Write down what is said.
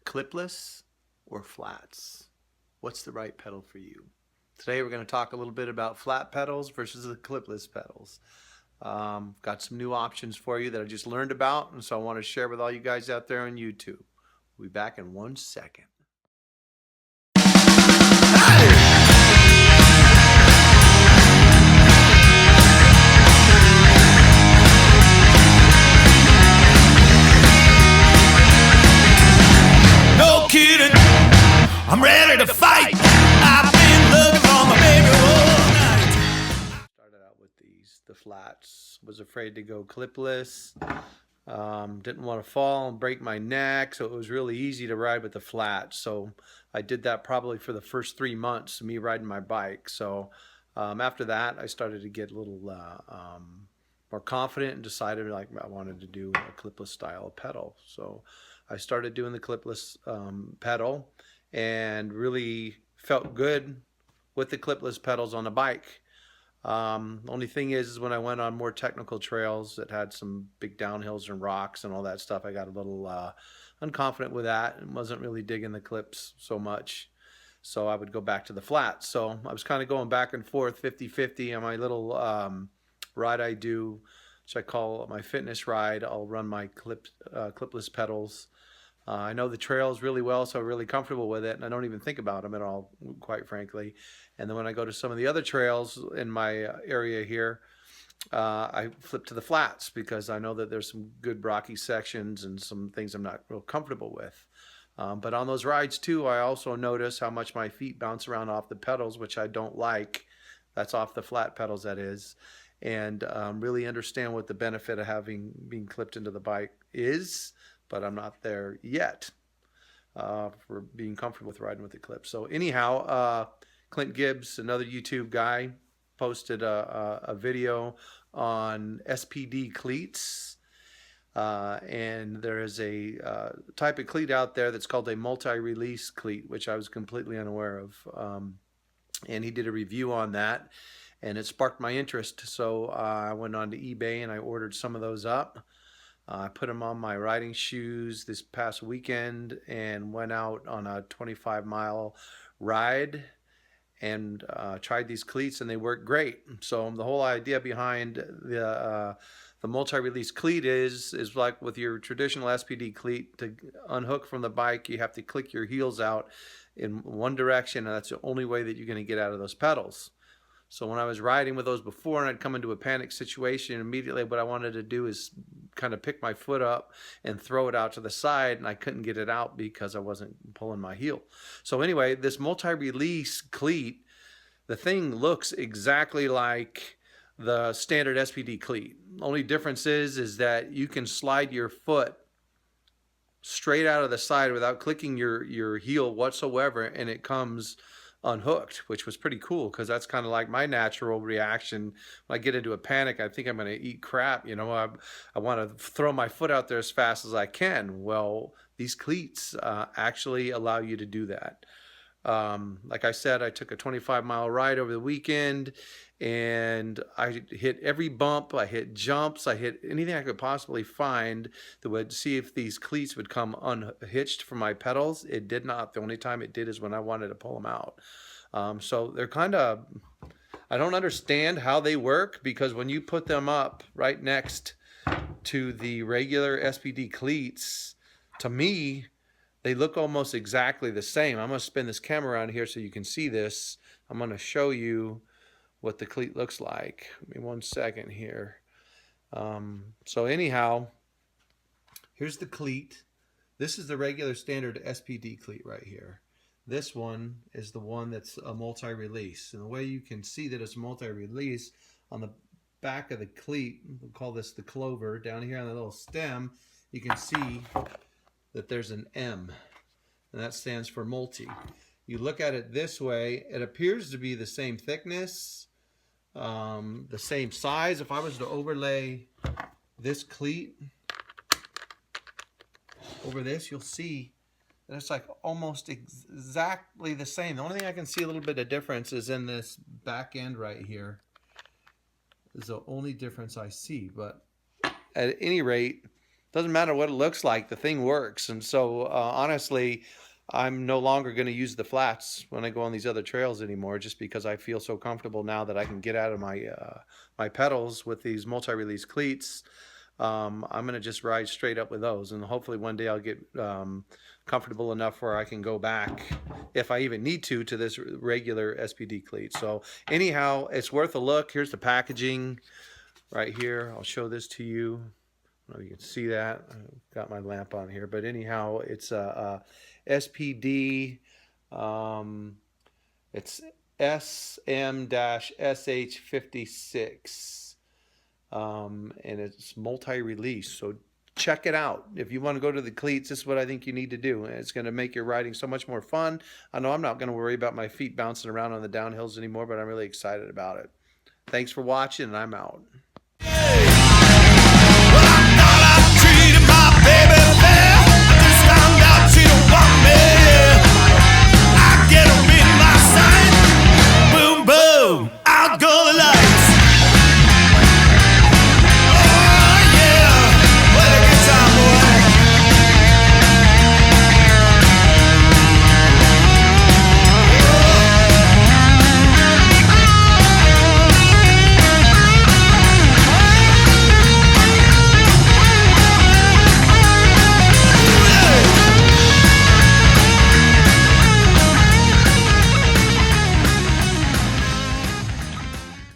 clipless or flats? What's the right pedal for you? Today we're going to talk a little bit about flat pedals versus the clipless pedals. Got some new options for you that I just learned about, and so I want to share with all you guys out there on YouTube. We'll be back in 1 second. No kidding, I'm ready to fight. I've been looking for my baby all night. Started out with the flats. Was afraid to go clipless. Didn't want to fall and break my neck, so it was really easy to ride with the flats. So I did that probably for the first 3 months of me riding my bike. So after that, I started to get a little more confident and decided like I wanted to do a clipless style pedal. So I started doing the clipless pedal and really felt good with the clipless pedals on the bike. Only thing is when I went on more technical trails that had some big downhills and rocks and all that stuff, I got a little unconfident with that and wasn't really digging the clips so much. So I would go back to the flats. So I was kind of going back and forth 50-50 on my little ride I do, which I call my fitness ride. I'll run my clipless pedals. I know the trails really well, so I'm really comfortable with it, and I don't even think about them at all, quite frankly. And then when I go to some of the other trails in my area here, I flip to the flats because I know that there's some good rocky sections and some things I'm not real comfortable with. But on those rides too, I also notice how much my feet bounce around off the pedals, which I don't like. That's off the flat pedals, that is. And really understand what the benefit of being clipped into the bike is, but I'm not there yet for being comfortable with riding with the clip. So anyhow, Clint Gibbs, another YouTube guy, posted a video on SPD cleats. And there is a type of cleat out there that's called a multi-release cleat, which I was completely unaware of. And he did a review on that, and it sparked my interest. So I went on to eBay and I ordered some of those up. I put them on my riding shoes this past weekend and went out on a 25-mile ride and tried these cleats, and they work great. So the whole idea behind the multi-release cleat is like with your traditional SPD cleat. To unhook from the bike, you have to click your heels out in one direction, and that's the only way that you're going to get out of those pedals. So when I was riding with those before and I'd come into a panic situation, immediately what I wanted to do is kind of pick my foot up and throw it out to the side, and I couldn't get it out because I wasn't pulling my heel. So anyway, this multi-release cleat, the thing looks exactly like the standard SPD cleat. Only difference is that you can slide your foot straight out of the side without clicking your heel whatsoever, and it comes unhooked, which was pretty cool because that's kind of like my natural reaction when I get into a panic. I think I'm going to eat crap, you know. I want to throw my foot out there as fast as I can. Well, these cleats actually allow you to do that. Like I said, I took a 25-mile ride over the weekend, and I hit every bump, I hit jumps, I hit anything I could possibly find that would see if these cleats would come unhitched from my pedals. It did not. The only time it did is when I wanted to pull them out. So they're kind of, I don't understand how they work, because when you put them up right next to the regular SPD cleats, to me, they look almost exactly the same. I'm going to spin this camera around here so you can see this. I'm going to show you what the cleat looks like. Give me 1 second here. So anyhow, here's the cleat. This is the regular standard SPD cleat right here. This one is the one that's a multi-release. And the way you can see that it's multi-release, on the back of the cleat, we'll call this the clover, down here on the little stem, you can see that there's an M, and that stands for multi. You look at it this way, it appears to be the same thickness, the same size. If I was to overlay this cleat over this, you'll see that it's like almost exactly the same. The only thing I can see a little bit of difference is in this back end right here. Is the only difference I see, but at any rate, Doesn't matter what it looks like, the thing works. And so honestly, I'm no longer going to use the flats when I go on these other trails anymore, just because I feel so comfortable now that I can get out of my pedals with these multi-release cleats. I'm going to just ride straight up with those, and hopefully one day I'll get comfortable enough where I can go back, if I even need to this regular SPD cleat. So anyhow, it's worth a look. Here's the packaging right here. I'll show this to you. I don't know if you can see that. I've got my lamp on here, but anyhow, it's a SPD. It's SM-SH56. And it's multi-release, so check it out. If you want to go to the cleats, this is what I think you need to do. It's going to make your riding so much more fun. I know I'm not going to worry about my feet bouncing around on the downhills anymore, but I'm really excited about it. Thanks for watching, and I'm out.